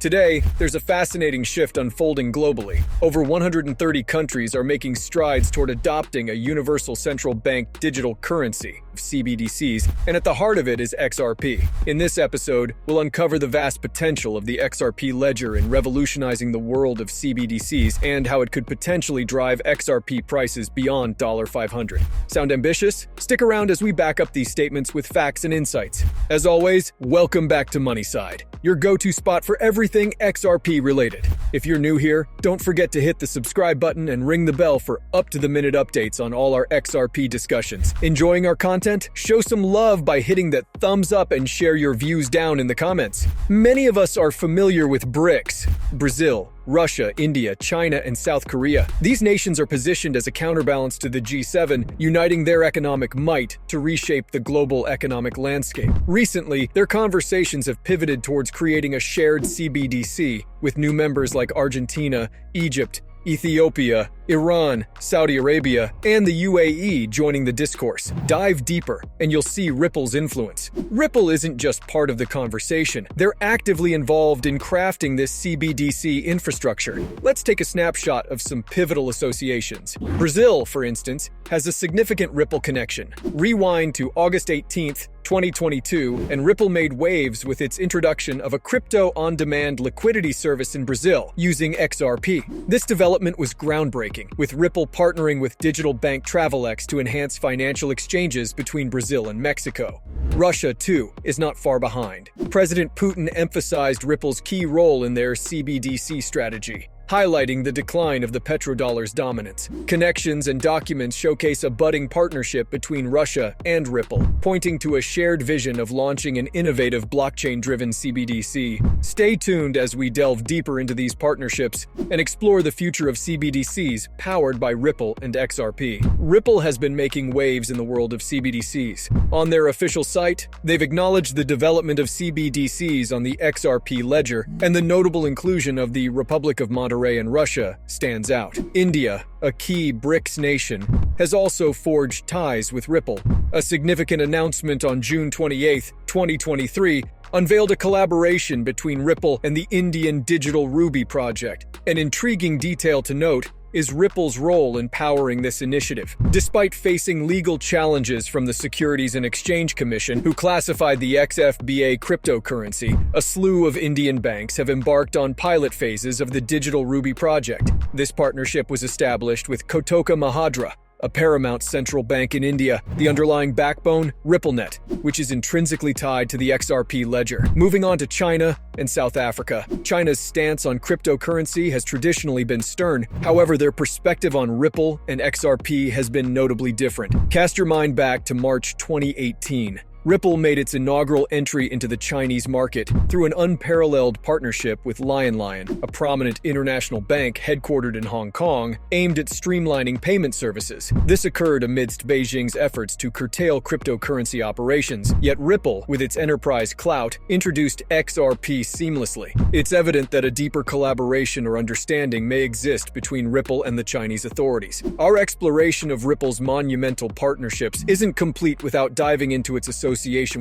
Today, there's a fascinating shift unfolding globally. Over 130 countries are making strides toward adopting a universal central bank digital currency, CBDCs, and at the heart of it is XRP. In this episode, we'll uncover the vast potential of the XRP ledger in revolutionizing the world of CBDCs and how it could potentially drive XRP prices beyond $500. Sound ambitious? Stick around as we back up these statements with facts and insights. As always, welcome back to Moneyside, your go-to spot for everything XRP related. If you're new here, don't forget to hit the subscribe button and ring the bell for up-to-the-minute updates on all our XRP discussions. Enjoying our content? Show some love by hitting that thumbs up and share your views down in the comments. Many of us are familiar with BRICS: Brazil, Russia, India, China, and South Korea. These nations are positioned as a counterbalance to the G7, uniting their economic might to reshape the global economic landscape. Recently, their conversations have pivoted towards creating a shared CBDC, with new members like Argentina, Egypt, Ethiopia, Iran, Saudi Arabia, and the UAE joining the discourse. Dive deeper, and you'll see Ripple's influence. Ripple isn't just part of the conversation. They're actively involved in crafting this CBDC infrastructure. Let's take a snapshot of some pivotal associations. Brazil, for instance, has a significant Ripple connection. Rewind to August 18th, 2022, and Ripple made waves with its introduction of a crypto-on-demand liquidity service in Brazil using XRP. This development was groundbreaking, with Ripple partnering with digital bank Travelex to enhance financial exchanges between Brazil and Mexico. Russia, too, is not far behind. President Putin emphasized Ripple's key role in their CBDC strategy, highlighting the decline of the petrodollar's dominance. Connections and documents showcase a budding partnership between Russia and Ripple, pointing to a shared vision of launching an innovative blockchain-driven CBDC. Stay tuned as we delve deeper into these partnerships and explore the future of CBDCs powered by Ripple and XRP. Ripple has been making waves in the world of CBDCs. On their official site, they've acknowledged the development of CBDCs on the XRP ledger, and the notable inclusion of the Republic of Monterey and Russia stands out. India, a key BRICS nation, has also forged ties with Ripple. A significant announcement on June 28, 2023, unveiled a collaboration between Ripple and the Indian Digital Ruby project. An intriguing detail to note is Ripple's role in powering this initiative. Despite facing legal challenges from the Securities and Exchange Commission, who classified the XFBA cryptocurrency, a slew of Indian banks have embarked on pilot phases of the Digital Ruby project. This partnership was established with Kotak Mahindra, a paramount central bank in India. The underlying backbone, RippleNet, which is intrinsically tied to the XRP ledger. Moving on to China and South Africa. China's stance on cryptocurrency has traditionally been stern. However, their perspective on Ripple and XRP has been notably different. Cast your mind back to March 2018. Ripple made its inaugural entry into the Chinese market through an unparalleled partnership with Lion, a prominent international bank headquartered in Hong Kong, aimed at streamlining payment services. This occurred amidst Beijing's efforts to curtail cryptocurrency operations, yet Ripple, with its enterprise clout, introduced XRP seamlessly. It's evident that a deeper collaboration or understanding may exist between Ripple and the Chinese authorities. Our exploration of Ripple's monumental partnerships isn't complete without diving into its association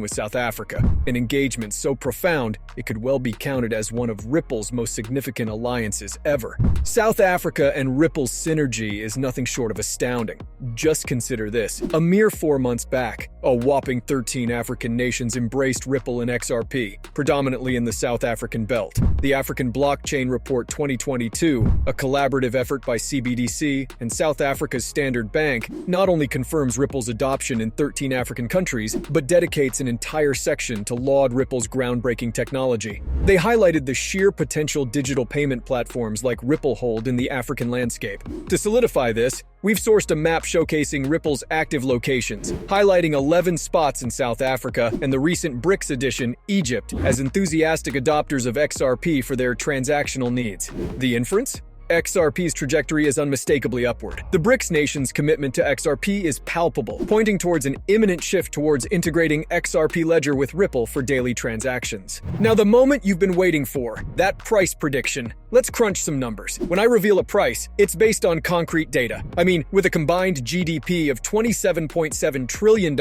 with South Africa, an engagement so profound it could well be counted as one of Ripple's most significant alliances ever. South Africa and Ripple's synergy is nothing short of astounding. Just consider this. A mere 4 months back, a whopping 13 African nations embraced Ripple and XRP, predominantly in the South African belt. The African Blockchain Report 2022, a collaborative effort by CBDC and South Africa's Standard Bank, not only confirms Ripple's adoption in 13 African countries, but dedicates an entire section to laud Ripple's groundbreaking technology. They highlighted the sheer potential digital payment platforms like Ripple hold in the African landscape. To solidify this, we've sourced a map showcasing Ripple's active locations, highlighting 11 spots in South Africa and the recent BRICS edition, Egypt, as enthusiastic adopters of XRP for their transactional needs. The inference? XRP's trajectory is unmistakably upward. The BRICS nations' commitment to XRP is palpable, pointing towards an imminent shift towards integrating XRP Ledger with Ripple for daily transactions. Now, the moment you've been waiting for, that price prediction. Let's crunch some numbers. When I reveal a price, it's based on concrete data. I mean, with a combined GDP of $27.7 trillion and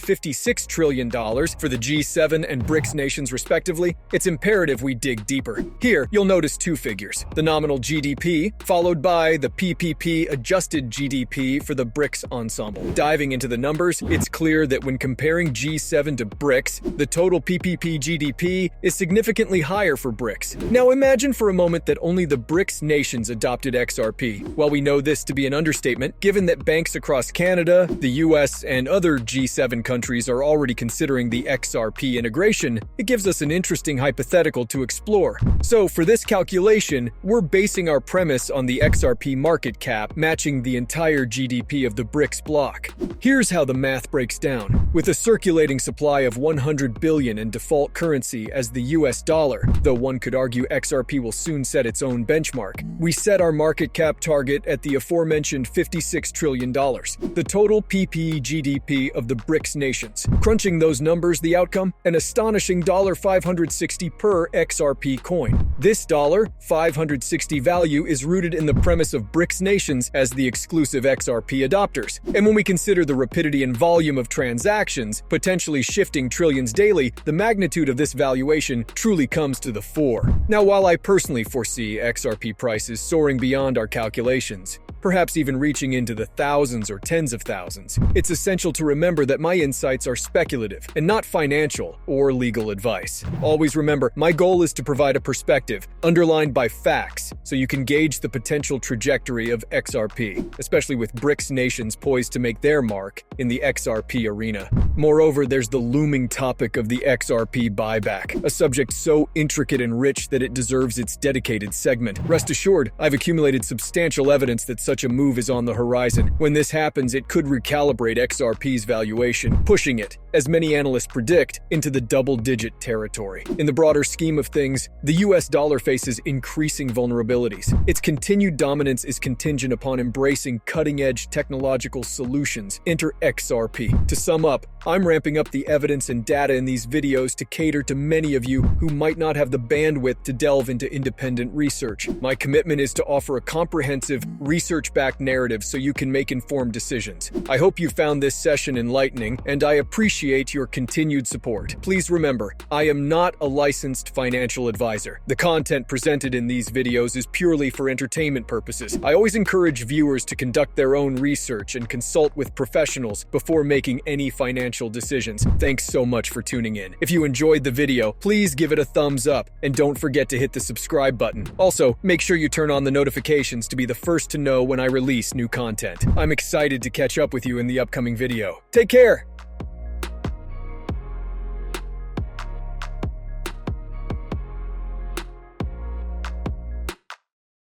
$56 trillion for the G7 and BRICS nations respectively, it's imperative we dig deeper. Here, you'll notice two figures: the nominal GDP, followed by the PPP adjusted GDP for the BRICS ensemble. Diving into the numbers, it's clear that when comparing G7 to BRICS, the total PPP GDP is significantly higher for BRICS. Now imagine for a moment that only the BRICS nations adopted XRP. While we know this to be an understatement, given that banks across Canada, the US, and other G7 countries are already considering the XRP integration, it gives us an interesting hypothetical to explore. So for this calculation, we're basing our premise on the XRP market cap matching the entire GDP of the BRICS bloc. Here's how the math breaks down. With a circulating supply of 100 billion in default currency as the US dollar, though one could argue XRP will soon set its own benchmark, we set our market cap target at the aforementioned $56 trillion, the total PPE GDP of the BRICS nations. Crunching those numbers, the outcome? An astonishing $560 per XRP coin. This $560 value is rooted in the premise of BRICS nations as the exclusive XRP adopters. And when we consider the rapidity and volume of transactions, potentially shifting trillions daily, the magnitude of this valuation truly comes to the fore. Now, while I personally foresee XRP prices soaring beyond our calculations, perhaps even reaching into the thousands or tens of thousands, it's essential to remember that my insights are speculative and not financial or legal advice. Always remember, my goal is to provide a perspective underlined by facts so you can gauge the potential trajectory of XRP, especially with BRICS nations poised to make their mark in the XRP arena. Moreover, there's the looming topic of the XRP buyback, a subject so intricate and rich that it deserves its dedicated segment. Rest assured, I've accumulated substantial evidence that such a move is on the horizon. When this happens, it could recalibrate XRP's valuation, pushing it, as many analysts predict, into the double-digit territory. In the broader scheme of things, the US dollar faces increasing vulnerabilities. Its continued dominance is contingent upon embracing cutting-edge technological solutions. Enter XRP. To sum up, I'm ramping up the evidence and data in these videos to cater to many of you who might not have the bandwidth to delve into independent research. My commitment is to offer a comprehensive, research-backed narrative so you can make informed decisions. I hope you found this session enlightening, and I appreciate your continued support. Please remember, I am not a licensed financial advisor. The content presented in these videos is purely for entertainment purposes. I always encourage viewers to conduct their own research and consult with professionals before making any financial decisions. Thanks so much for tuning in. If you enjoyed the video, please give it a thumbs up and don't forget to hit the subscribe button. Also, make sure you turn on the notifications to be the first to know when I release new content. I'm excited to catch up with you in the upcoming video. Take care!